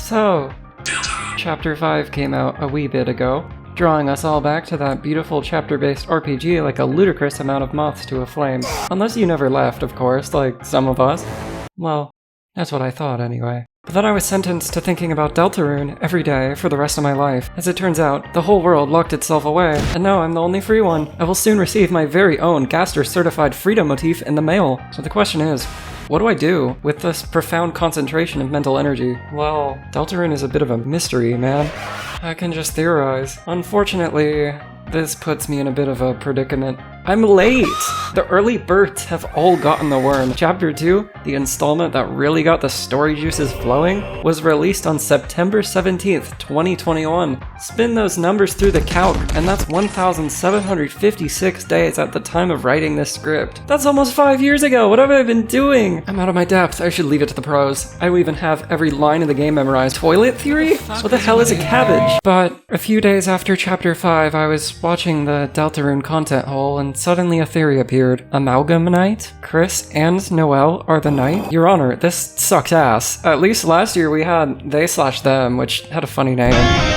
So, Chapter 5 came out a wee bit ago, drawing us all back to that beautiful chapter-based RPG like a ludicrous amount of moths to a flame. Unless you never left, of course, like some of us. Well, that's what I thought anyway. But then I was sentenced to thinking about Deltarune every day for the rest of my life. As it turns out, the whole world locked itself away, and now I'm the only free one. I will soon receive my very own Gaster-certified freedom motif in the mail. So the question is, what do I do with this profound concentration of mental energy? Well, Deltarune is a bit of a mystery, man. I can just theorize. Unfortunately, this puts me in a bit of a predicament. I'm late! The early birds have all gotten the worm. Chapter 2, the installment that really got the story juices flowing, was released on September 17th, 2021. Spin those numbers through the calc, and that's 1,756 days at the time of writing this script. That's almost 5 years ago! What have I been doing? I'm out of my depth. I should leave it to the pros. I will even have every line in the game memorized. Toilet theory? What the hell is a cabbage? But a few days after Chapter 5, I was watching the Deltarune content hole, and suddenly a theory appeared. Amalgamite? Chris and Noelle are the knight? Your Honor, this sucks ass. At least last year we had they/them, which had a funny name.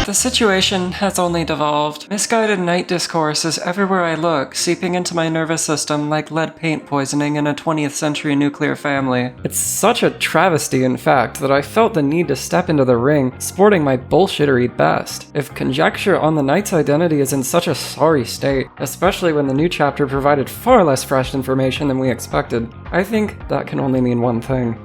The situation has only devolved. Misguided knight discourse is everywhere I look, seeping into my nervous system like lead paint poisoning in a 20th century nuclear family. It's such a travesty, in fact, that I felt the need to step into the ring, sporting my bullshittery best. If conjecture on the knight's identity is in such a sorry state, especially when the new chapter provided far less fresh information than we expected, I think that can only mean one thing.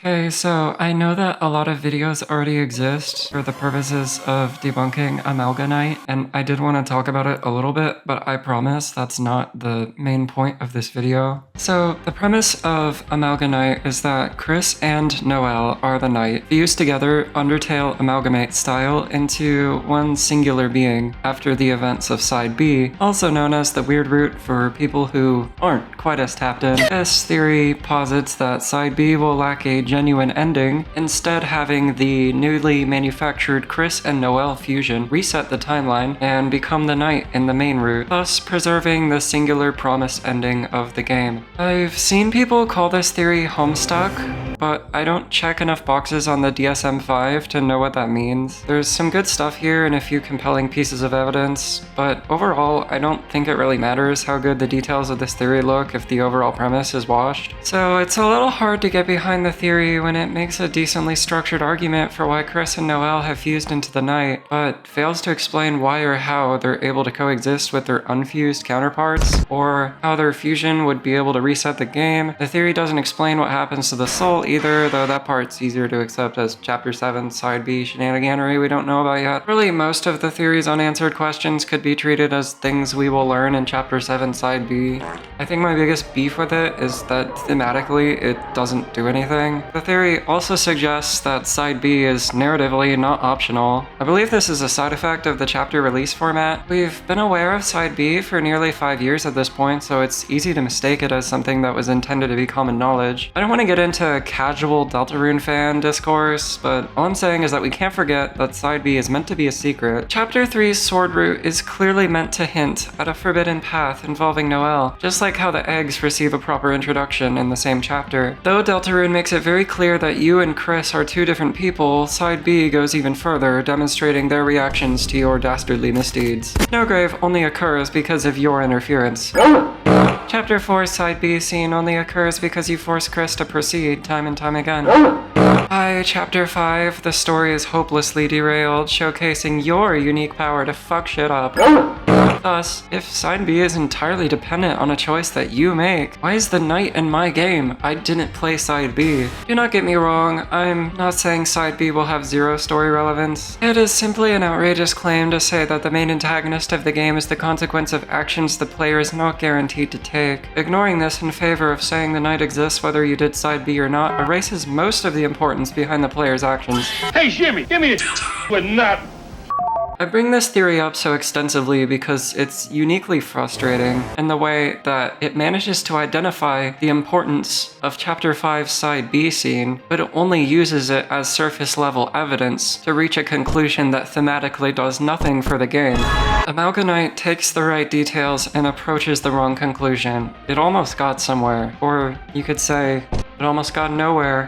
Okay, so I know that a lot of videos already exist for the purposes of debunking amalgamite, and I did want to talk about it a little bit, but I promise that's not the main point of this video. So the premise of amalgamite is that Chris and Noelle are the knight, fused together Undertale amalgamate style into one singular being after the events of Side B, also known as the weird root for people who aren't quite as tapped in. This theory posits that Side B will lack a genuine ending, instead having the newly manufactured Chris and Noelle fusion reset the timeline and become the knight in the main route, thus preserving the singular promised ending of the game. I've seen people call this theory homestuck, but I don't check enough boxes on the DSM-5 to know what that means. There's some good stuff here and a few compelling pieces of evidence, but overall I don't think it really matters how good the details of this theory look if the overall premise is washed. So it's a little hard to get behind the theory when it makes a decently structured argument for why Chris and Noelle have fused into the knight, but fails to explain why or how they're able to coexist with their unfused counterparts, or how their fusion would be able to reset the game. The theory doesn't explain what happens to the soul either, though that part's easier to accept as Chapter 7 Side B shenaniganery we don't know about yet. Really, most of the theory's unanswered questions could be treated as things we will learn in Chapter 7 Side B. I think my biggest beef with it is that thematically it doesn't do anything. The theory also suggests that Side B is narratively not optional. I believe this is a side effect of the chapter release format. We've been aware of Side B for nearly 5 years at this point, so it's easy to mistake it as something that was intended to be common knowledge. I don't want to get into casual Deltarune fan discourse, but all I'm saying is that we can't forget that Side B is meant to be a secret. Chapter 3's sword route is clearly meant to hint at a forbidden path involving Noelle, just like how the eggs receive a proper introduction in the same chapter. Though Deltarune makes it very clear that you and Chris are two different people, Side B goes even further, demonstrating their reactions to your dastardly misdeeds. Snowgrave only occurs because of your interference. Chapter 4's Side B scene only occurs because you force Chris to proceed time and time again. By Chapter 5, the story is hopelessly derailed, showcasing your unique power to fuck shit up. Thus, if Side B is entirely dependent on a choice that you make, why is the knight in my game? I didn't play Side B. Do not get me wrong, I'm not saying Side B will have zero story relevance. It is simply an outrageous claim to say that the main antagonist of the game is the consequence of actions the player is not guaranteed to take. Ignoring this in favor of saying the knight exists whether you did Side B or not erases most of the importance behind the player's actions. Hey, Shimmy, give me a with not. I bring this theory up so extensively because it's uniquely frustrating in the way that it manages to identify the importance of Chapter 5's Side B scene, but it only uses it as surface level evidence to reach a conclusion that thematically does nothing for the game. Amalgamite takes the right details and approaches the wrong conclusion. It almost got somewhere, or you could say, it almost got nowhere.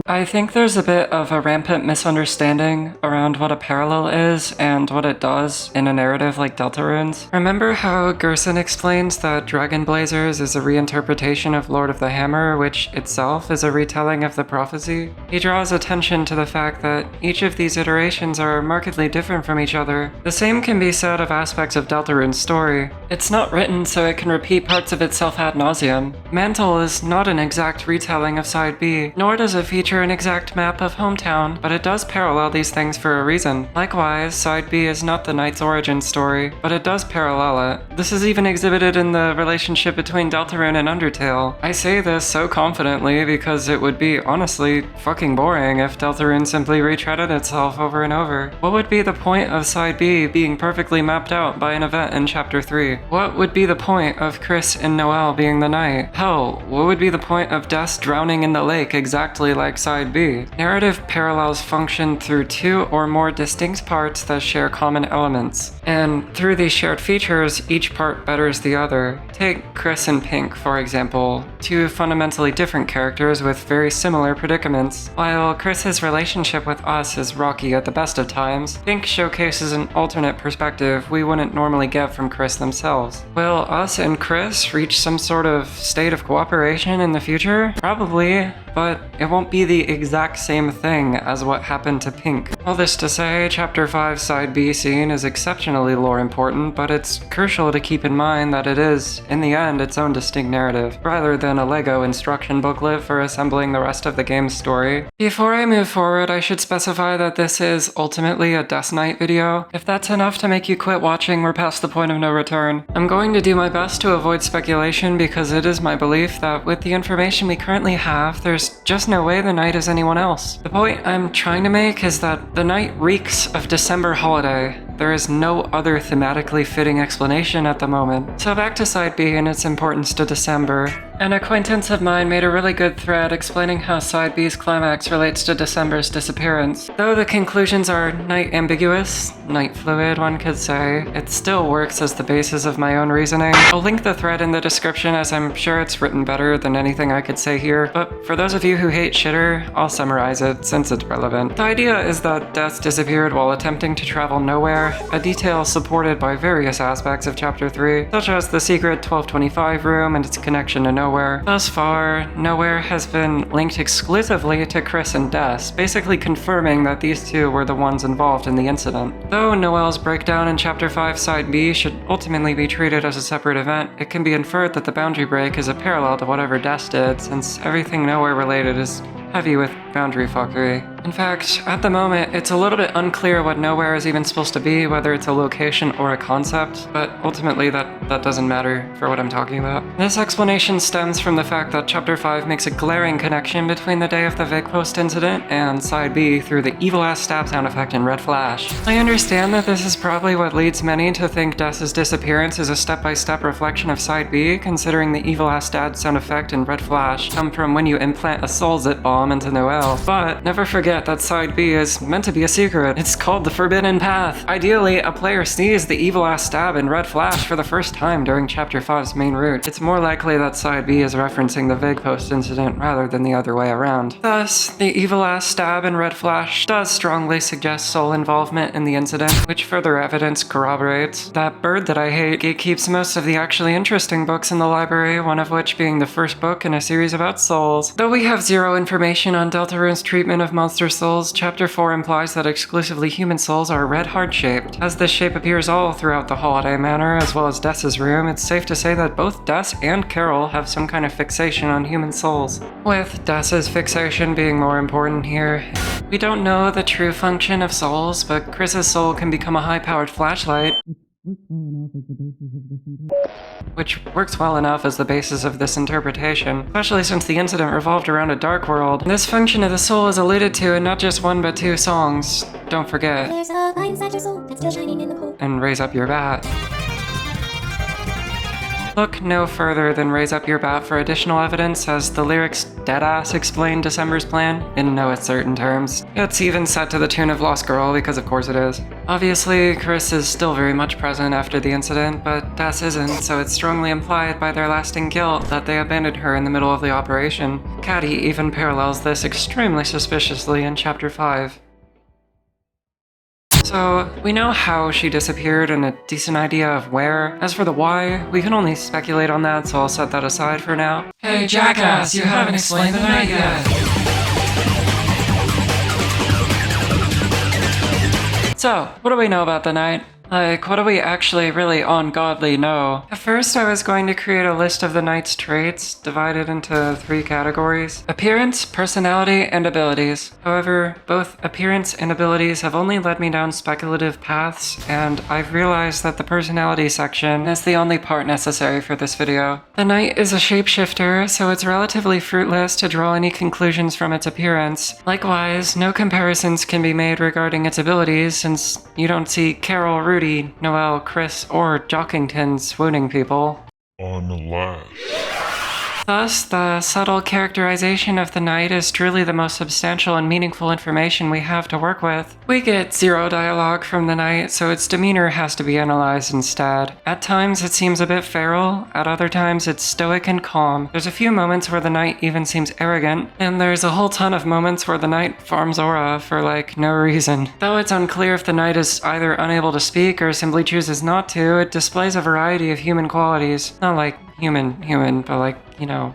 I think there's a bit of a rampant misunderstanding around what a parallel is and what it does in a narrative like Deltarune's. Remember how Gerson explains that Dragon Blazers is a reinterpretation of Lord of the Hammer, which itself is a retelling of the prophecy? He draws attention to the fact that each of these iterations are markedly different from each other. The same can be said of aspects of Deltarune's story. It's not written so it can repeat parts of itself ad nauseum. Mantle is not an exact retelling of Side B, nor does it feature an exact map of Hometown, but it does parallel these things for a reason. Likewise, Side B is not the knight's origin story, but it does parallel it. This is even exhibited in the relationship between Deltarune and Undertale. I say this so confidently because it would be honestly fucking boring if Deltarune simply retreaded itself over and over. What would be the point of Side B being perfectly mapped out by an event in Chapter 3? What would be the point of Chris and Noelle being the knight? Hell, what would be the point of Des drowning in the lake exactly like Side B? Narrative parallels function through two or more distinct parts that share common elements, and through these shared features, each part betters the other. Take Chris and Pink, for example, two fundamentally different characters with very similar predicaments. While Chris's relationship with us is rocky at the best of times, Pink showcases an alternate perspective we wouldn't normally get from Chris themselves. Will us and Chris reach some sort of state of cooperation in the future? Probably, but it won't be the exact same thing as what happened to Pink. All this to say, Chapter 5's Side B scene is exceptionally lore important, but it's crucial to keep in mind that it is, in the end, its own distinct narrative, rather than a Lego instruction booklet for assembling the rest of the game's story. Before I move forward, I should specify that this is ultimately a Death Knight video. If that's enough to make you quit watching, we're past the point of no return. I'm going to do my best to avoid speculation because it is my belief that with the information we currently have, there's just no way the knight is anyone else. The point I'm trying to make is that the knight reeks of December holiday. There is no other thematically fitting explanation at the moment. So back to Side B and its importance to December. An acquaintance of mine made a really good thread explaining how Side B's climax relates to December's disappearance. Though the conclusions are night ambiguous, night fluid one could say, it still works as the basis of my own reasoning. I'll link the thread in the description as I'm sure it's written better than anything I could say here, but for those of you who hate shitter, I'll summarize it since it's relevant. The idea is that Des disappeared while attempting to travel nowhere, a detail supported by various aspects of Chapter 3, such as the secret 1225 room and its connection to Nowhere. Thus far, Nowhere has been linked exclusively to Chris and Des, basically confirming that these two were the ones involved in the incident. Though Noelle's breakdown in Chapter 5 Side B should ultimately be treated as a separate event, it can be inferred that the boundary break is a parallel to whatever Des did, since everything Nowhere related is heavy with boundary fuckery. In fact, at the moment, it's a little bit unclear what Nowhere is even supposed to be, whether it's a location or a concept, but ultimately that doesn't matter for what I'm talking about. This explanation stems from the fact that Chapter 5 makes a glaring connection between the day of the Vig Post incident and Side B through the evil-ass stab sound effect in Red Flash. I understand that this is probably what leads many to think Des's disappearance is a step-by-step reflection of Side B, considering the evil-ass stab sound effect in Red Flash come from when you implant a soul zip bomb into Noelle. But never forget that Side B is meant to be a secret. It's called the Forbidden Path. Ideally, a player sees the evil-ass stab in Red Flash for the first time during Chapter 5's main route. It's more likely that Side B is referencing the Vig Post incident rather than the other way around. Thus, the evil-ass stab in Red Flash does strongly suggest soul involvement in the incident, which further evidence corroborates. That bird that I hate gatekeeps most of the actually interesting books in the library, one of which being the first book in a series about souls. Though we have zero information on Deltarune's treatment of monster souls, Chapter 4 implies that exclusively human souls are red heart-shaped. As this shape appears all throughout the Holiday Manor, as well as Des's room, it's safe to say that both Des and Carol have some kind of fixation on human souls. With Des's fixation being more important here, we don't know the true function of souls, but Chris's soul can become a high-powered flashlight. which works well enough as the basis of this interpretation, especially since the incident revolved around a dark world. This function of the soul is alluded to in not just one but two songs. Don't forget. There's a light inside your soul that's still shining in the cold. And Raise Up Your Bat. Look no further than Raise Up Your Bat for additional evidence, as the lyrics deadass explain December's plan in no uncertain terms. It's even set to the tune of Lost Girl, because of course it is. Obviously, Chris is still very much present after the incident, but Des isn't, so it's strongly implied by their lasting guilt that they abandoned her in the middle of the operation. Caddy even parallels this extremely suspiciously in Chapter 5. So, we know how she disappeared and a decent idea of where. As for the why, we can only speculate on that, so I'll set that aside for now. Hey jackass, you haven't explained the night yet! So, what do we know about the night? Like, what do we actually really ungodly know? At first, I was going to create a list of the knight's traits, divided into 3 categories: appearance, personality, and abilities. However, both appearance and abilities have only led me down speculative paths, and I've realized that the personality section is the only part necessary for this video. The knight is a shapeshifter, so it's relatively fruitless to draw any conclusions from its appearance. Likewise, no comparisons can be made regarding its abilities, since you don't see Carol, Rudy, Noelle, Chris, or Jockington swooning people. Unlash. Thus, the subtle characterization of the knight is truly the most substantial and meaningful information we have to work with. We get 0 dialogue from the knight, so its demeanor has to be analyzed instead. At times it seems a bit feral, at other times it's stoic and calm. There's a few moments where the knight even seems arrogant, and there's a whole ton of moments where the knight farms aura for like no reason. Though it's unclear if the knight is either unable to speak or simply chooses not to, it displays a variety of human qualities. Not like human, but like, you know,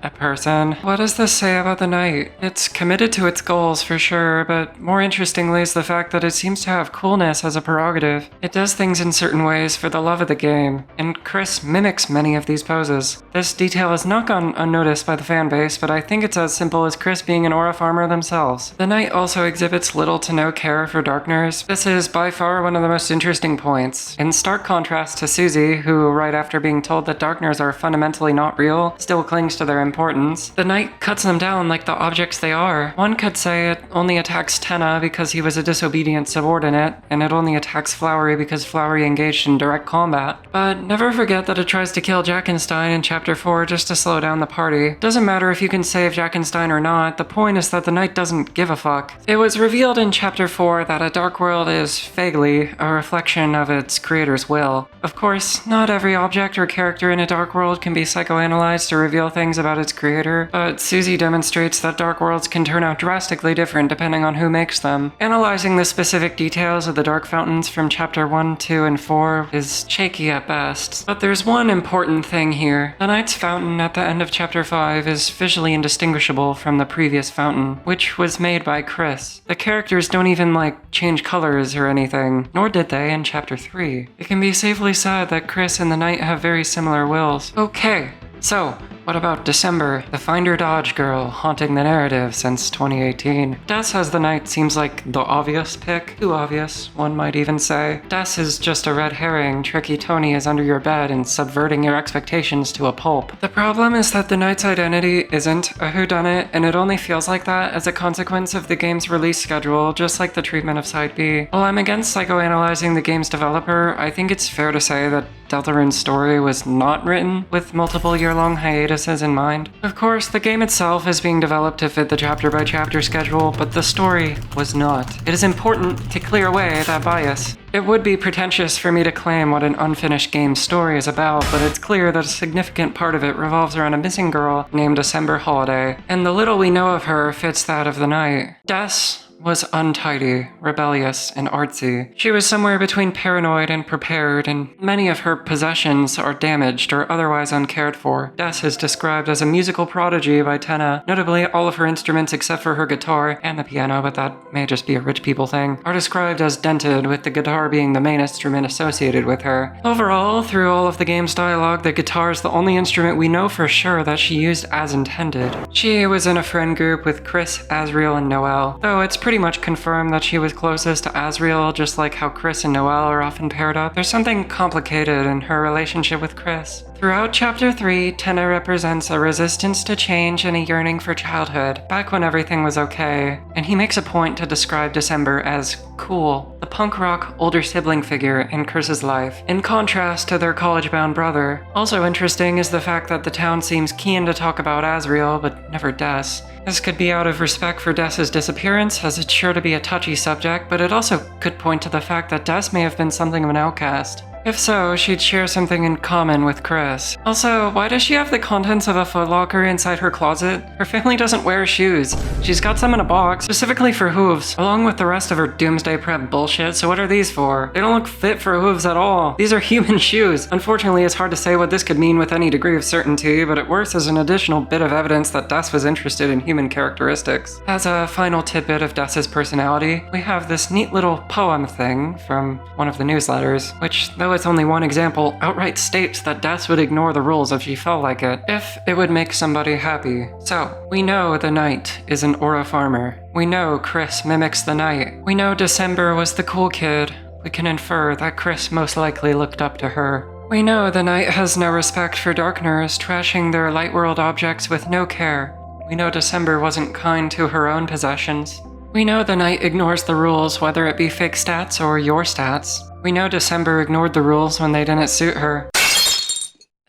a person. What does this say about the knight? It's committed to its goals for sure, but more interestingly is the fact that it seems to have coolness as a prerogative. It does things in certain ways for the love of the game, and Chris mimics many of these poses. This detail has not gone unnoticed by the fanbase, but I think it's as simple as Chris being an aura farmer themselves. The knight also exhibits little to no care for darkners. This is by far one of the most interesting points. In stark contrast to Susie, who right after being told that darkners are fundamentally not real, still clings to their importance. The knight cuts them down like the objects they are. One could say it only attacks Tenna because he was a disobedient subordinate, and it only attacks Flowery because Flowery engaged in direct combat. But never forget that it tries to kill Jackenstein in Chapter 4 just to slow down the party. Doesn't matter if you can save Jackenstein or not, the point is that the knight doesn't give a fuck. It was revealed in Chapter 4 that a dark world is, vaguely, a reflection of its creator's will. Of course, not every object or character in a dark world can be psychoanalyzed to reveal things about its creator, but Susie demonstrates that dark worlds can turn out drastically different depending on who makes them. Analyzing the specific details of the dark fountains from Chapter 1, 2, and 4 is shaky at best. But there's one important thing here. The knight's fountain at the end of Chapter 5 is visually indistinguishable from the previous fountain, which was made by Chris. The characters don't even, change colors or anything, nor did they in Chapter 3. It can be safely said that Chris and the knight have very similar wills. Okay, so, what about December, the find-or-dodge girl haunting the narrative since 2018? Des as the knight seems like the obvious pick. Too obvious, one might even say. Des is just a red herring. Tricky Tony is under your bed and subverting your expectations to a pulp. The problem is that the knight's identity isn't a whodunit, and it only feels like that as a consequence of the game's release schedule, just like the treatment of Side B. While I'm against psychoanalyzing the game's developer, I think it's fair to say that Deltarune's story was not written with multiple year-long hiatuses in mind. Of course, the game itself is being developed to fit the chapter-by-chapter schedule, but the story was not. It is important to clear away that bias. It would be pretentious for me to claim what an unfinished game's story is about, but it's clear that a significant part of it revolves around a missing girl named December Holiday, and the little we know of her fits that of the knight. Des was untidy, rebellious, and artsy. She was somewhere between paranoid and prepared, and many of her possessions are damaged or otherwise uncared for. Des is described as a musical prodigy by Tenna. Notably, all of her instruments except for her guitar and the piano, but that may just be a rich people thing, are described as dented, with the guitar being the main instrument associated with her. Overall, through all of the game's dialogue, the guitar is the only instrument we know for sure that she used as intended. She was in a friend group with Chris, Asriel, and Noelle, though it's pretty pretty much confirmed that she was closest to Asriel, just like how Chris and Noelle are often paired up. There's something complicated in her relationship with Chris. Throughout Chapter 3, Tenna represents a resistance to change and a yearning for childhood, back when everything was okay, and he makes a point to describe December as cool, the punk rock older sibling figure in Chris's life, in contrast to their college-bound brother. Also interesting is the fact that the town seems keen to talk about Asriel, but never Des. This could be out of respect for Des's disappearance, as it's sure to be a touchy subject, but it also could point to the fact that Des may have been something of an outcast. If so, she'd share something in common with Chris. Also, why does she have the contents of a footlocker inside her closet? Her family doesn't wear shoes. She's got some in a box, specifically for hooves, along with the rest of her doomsday prep bullshit, so what are these for? They don't look fit for hooves at all. These are human shoes. Unfortunately, it's hard to say what this could mean with any degree of certainty, but it works as an additional bit of evidence that Des was interested in human characteristics. As a final tidbit of Des's personality, we have this neat little poem thing from one of the newsletters, which, though it's only one example, outright states that Des would ignore the rules if she felt like it, if it would make somebody happy. So, we know the knight is an aura farmer. We know Chris mimics the knight. We know December was the cool kid. We can infer that Chris most likely looked up to her. We know the knight has no respect for darkners, trashing their light world objects with no care. We know December wasn't kind to her own possessions. We know the knight ignores the rules, whether it be fake stats or your stats. We know December ignored the rules when they didn't suit her.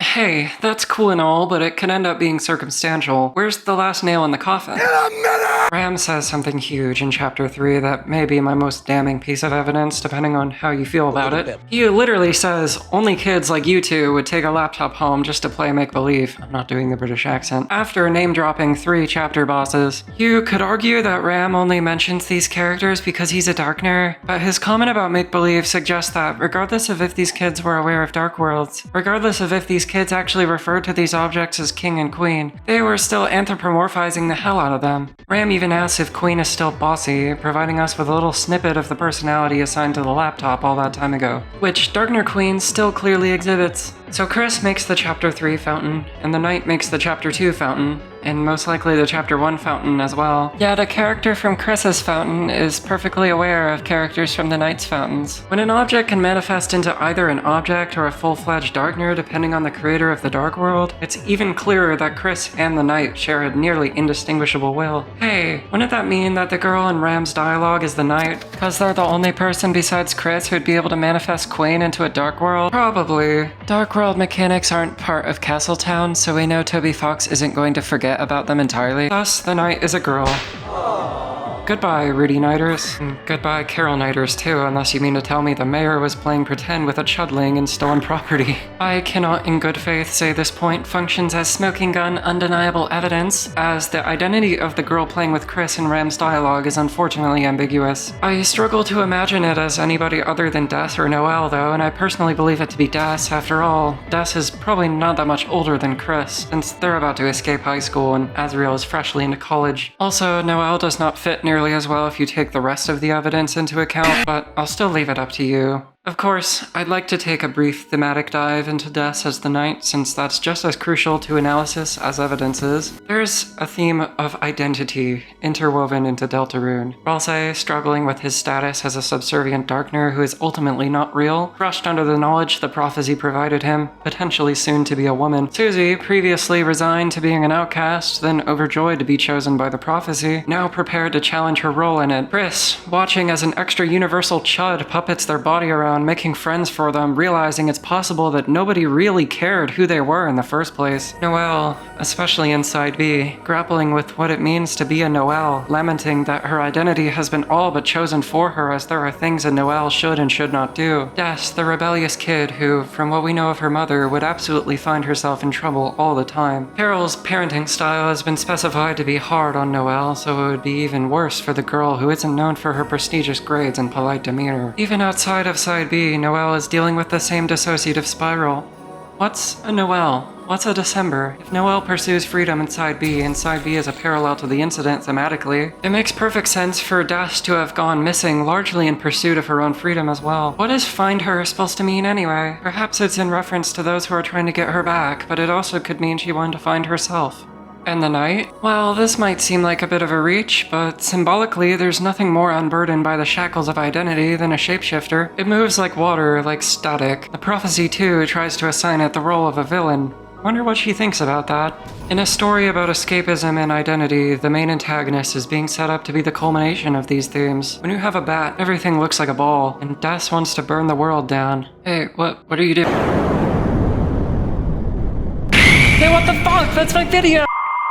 Hey, that's cool and all, but it can end up being circumstantial. Where's the last nail in the coffin? Ram says something huge in Chapter 3 that may be my most damning piece of evidence, depending on how you feel about it. He literally says, only kids like you two would take a laptop home just to play make-believe. I'm not doing the British accent. After name-dropping 3 chapter bosses, you could argue that Ram only mentions these characters because he's a Darkner, but his comment about make-believe suggests that regardless of if these kids were aware of Dark Worlds, regardless of if these kids actually referred to these objects as king and queen, they were still anthropomorphizing the hell out of them. Ram even asks if Queen is still bossy, providing us with a little snippet of the personality assigned to the laptop all that time ago, which Darkner Queen still clearly exhibits. So Chris makes the Chapter 3 fountain, and the Knight makes the Chapter 2 fountain, and most likely the Chapter 1 fountain as well. Yet a character from Chris's fountain is perfectly aware of characters from the Knight's fountains. When an object can manifest into either an object or a full-fledged Darkner depending on the creator of the Dark World, it's even clearer that Chris and the Knight share a nearly indistinguishable will. Hey, wouldn't that mean that the girl in Ram's dialogue is the Knight, because they're the only person besides Chris who'd be able to manifest Queen into a Dark World? Probably. Dark World mechanics aren't part of Castletown, so we know Toby Fox isn't going to forget about them entirely. Thus, the Knight is a girl. Goodbye, Rudy Knighters. And goodbye, Carol Knighters, too, unless you mean to tell me the mayor was playing pretend with a chudling and stolen property. I cannot in good faith say this point functions as smoking gun undeniable evidence, as the identity of the girl playing with Chris in Ram's dialogue is unfortunately ambiguous. I struggle to imagine it as anybody other than Des or Noelle, though, and I personally believe it to be Des. After all, Des is probably not that much older than Chris, since they're about to escape high school and Asriel is freshly into college. Also, Noelle does not fit nearly as well if you take the rest of the evidence into account, but I'll still leave it up to you. Of course, I'd like to take a brief thematic dive into Des as the Knight, since that's just as crucial to analysis as evidence is. There's a theme of identity interwoven into Deltarune. Ralsei, struggling with his status as a subservient Darkner who is ultimately not real, crushed under the knowledge the prophecy provided him, potentially soon to be a woman. Susie, previously resigned to being an outcast, then overjoyed to be chosen by the prophecy, now prepared to challenge her role in it. Chris, watching as an extra-universal chud puppets their body around, making friends for them, realizing it's possible that nobody really cared who they were in the first place. Noelle, especially in Side B, grappling with what it means to be a Noelle, lamenting that her identity has been all but chosen for her as there are things a Noelle should and should not do. Des, the rebellious kid who, from what we know of her mother, would absolutely find herself in trouble all the time. Carol's parenting style has been specified to be hard on Noelle, so it would be even worse for the girl who isn't known for her prestigious grades and polite demeanor. Even outside of Side B, Noelle is dealing with the same dissociative spiral. What's a Noelle? What's a December? If Noelle pursues freedom in Side B, and Side B is a parallel to the incident thematically, it makes perfect sense for Des to have gone missing largely in pursuit of her own freedom as well. What is find her supposed to mean anyway? Perhaps it's in reference to those who are trying to get her back, but it also could mean she wanted to find herself. And the night? Well, this might seem like a bit of a reach, but symbolically, there's nothing more unburdened by the shackles of identity than a shapeshifter. It moves like water, like static. The prophecy, too, tries to assign it the role of a villain. Wonder what she thinks about that. In a story about escapism and identity, the main antagonist is being set up to be the culmination of these themes. When you have a bat, everything looks like a ball, and Des wants to burn the world down. Hey, what are you doing? Hey, what the fuck? That's my video!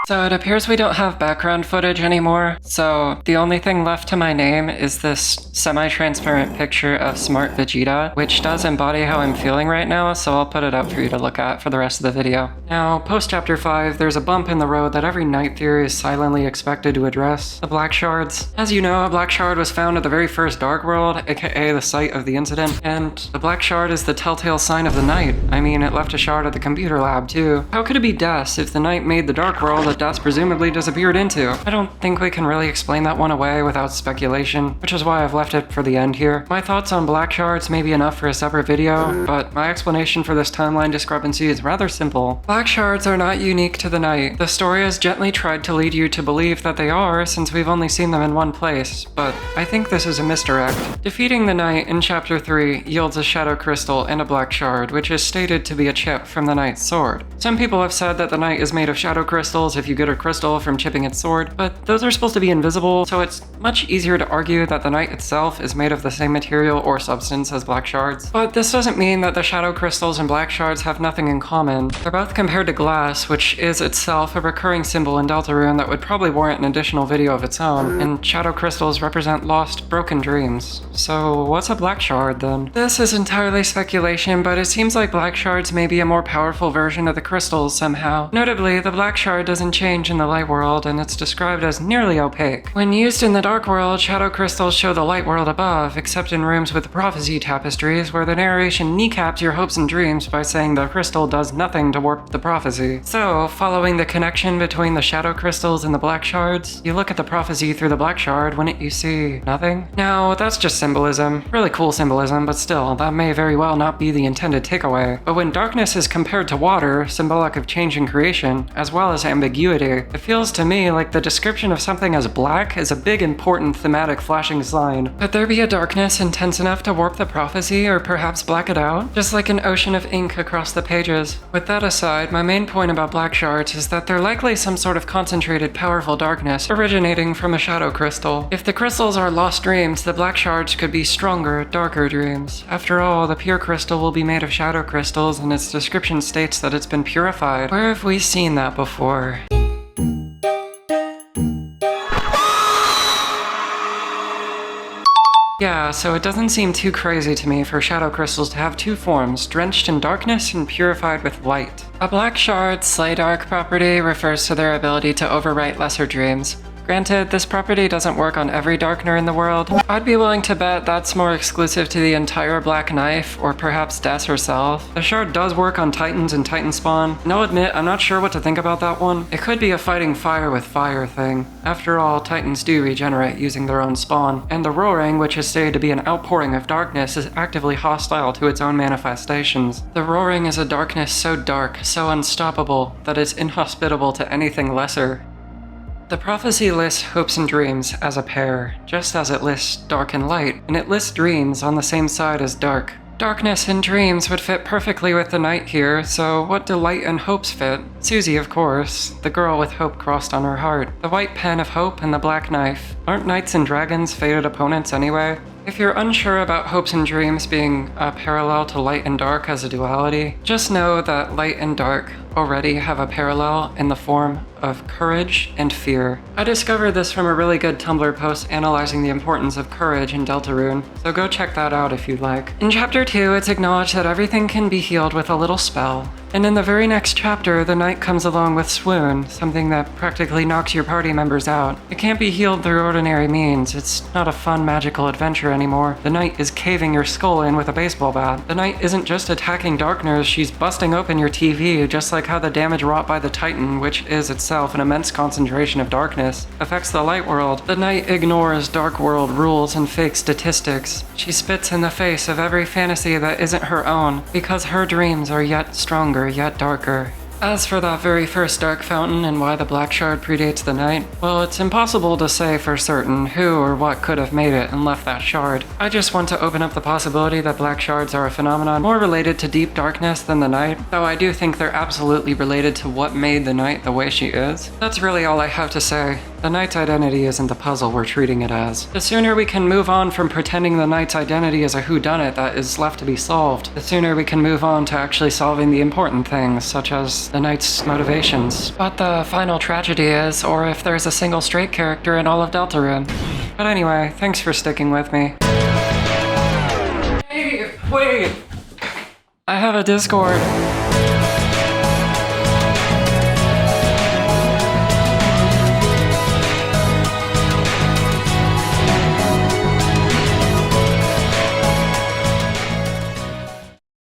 So it appears we don't have background footage anymore, so the only thing left to my name is this semi-transparent picture of Smart Vegeta, which does embody how I'm feeling right now, so I'll put it up for you to look at for the rest of the video. Now, post-chapter 5, there's a bump in the road that every Night Theory is silently expected to address: the Black Shards. As you know, a Black Shard was found at the very first Dark World, aka the site of the incident, and the Black Shard is the telltale sign of the Night. I mean, it left a shard at the computer lab, too. How could it be Des if the Night made the Dark World that Des presumably disappeared into? I don't think we can really explain that one away without speculation, which is why I've left it for the end here. My thoughts on Black Shards may be enough for a separate video, but my explanation for this timeline discrepancy is rather simple. Black Shards are not unique to the Night. The story has gently tried to lead you to believe that they are, since we've only seen them in one place, but I think this is a misdirect. Defeating the Night in Chapter 3 yields a Shadow Crystal and a Black Shard, which is stated to be a chip from the Knight's sword. Some people have said that the Night is made of Shadow Crystals if you get a crystal from chipping its sword, but those are supposed to be invisible, so it's much easier to argue that the Night itself is made of the same material or substance as Black Shards. But this doesn't mean that the Shadow Crystals and Black Shards have nothing in common. They're both compared to glass, which is itself a recurring symbol in Deltarune that would probably warrant an additional video of its own, and Shadow Crystals represent lost, broken dreams. So what's a Black Shard then? This is entirely speculation, but it seems like Black Shards may be a more powerful version of the crystals somehow. Notably, the Black Shard doesn't change in the light world, and it's described as nearly opaque. When used in the dark world, shadow crystals show the light world above, except in rooms with prophecy tapestries, where the narration kneecaps your hopes and dreams by saying the crystal does nothing to warp the prophecy. So, following the connection between the shadow crystals and the black shards, you look at the prophecy through the black shard, wouldn't you see nothing? Now, that's just symbolism. Really cool symbolism, but still, that may very well not be the intended takeaway. But when darkness is compared to water, symbolic of change and creation, as well as ambiguity, it feels to me like the description of something as black is a big important thematic flashing sign. Could there be a darkness intense enough to warp the prophecy, or perhaps black it out? Just like an ocean of ink across the pages. With that aside, my main point about black shards is that they're likely some sort of concentrated, powerful darkness originating from a shadow crystal. If the crystals are lost dreams, the black shards could be stronger, darker dreams. After all, the pure crystal will be made of shadow crystals, and its description states that it's been purified. Where have we seen that before? Yeah, so it doesn't seem too crazy to me for shadow crystals to have two forms, drenched in darkness and purified with light. A black shard's Slay Dark property refers to their ability to overwrite lesser dreams. Granted, this property doesn't work on every Darkner in the world. I'd be willing to bet that's more exclusive to the entire Black Knife, or perhaps Des herself. The shard does work on Titans and Titan Spawn, and I'll admit I'm not sure what to think about that one. It could be a fighting fire with fire thing. After all, Titans do regenerate using their own spawn, and the roaring, which is stated to be an outpouring of darkness, is actively hostile to its own manifestations. The roaring is a darkness so dark, so unstoppable, that it's inhospitable to anything lesser. The prophecy lists hopes and dreams as a pair, just as it lists dark and light, and it lists dreams on the same side as dark. Darkness and dreams would fit perfectly with the night here, so what do light and hopes fit? Susie, of course, the girl with hope crossed on her heart. The white pen of hope and the black knife. Aren't knights and dragons fated opponents anyway? If you're unsure about hopes and dreams being a parallel to light and dark as a duality, just know that light and dark already have a parallel in the form of courage and fear. I discovered this from a really good Tumblr post analyzing the importance of courage in Deltarune, so go check that out if you'd like. In Chapter 2, it's acknowledged that everything can be healed with a little spell. And in the very next chapter, the knight comes along with Swoon, something that practically knocks your party members out. It can't be healed through ordinary means. It's not a fun magical adventure anymore. The knight is caving your skull in with a baseball bat. The knight isn't just attacking Darkners, she's busting open your TV, just like how the damage wrought by the Titan, which is itself an immense concentration of darkness, affects the light world. The knight ignores dark world rules and fake statistics. She spits in the face of every fantasy that isn't her own, because her dreams are yet stronger, yet darker. As for that very first dark fountain and why the black shard predates the night, well, it's impossible to say for certain who or what could have made it and left that shard. I just want to open up the possibility that black shards are a phenomenon more related to deep darkness than the night, though I do think they're absolutely related to what made the night the way she is. That's really all I have to say. The night's identity isn't the puzzle we're treating it as. The sooner we can move on from pretending the night's identity is a whodunit that is left to be solved, the sooner we can move on to actually solving the important things, such as the night's motivations. What the final tragedy is, or if there's a single straight character in all of Deltarune. But anyway, thanks for sticking with me. Hey, wait! I have a Discord.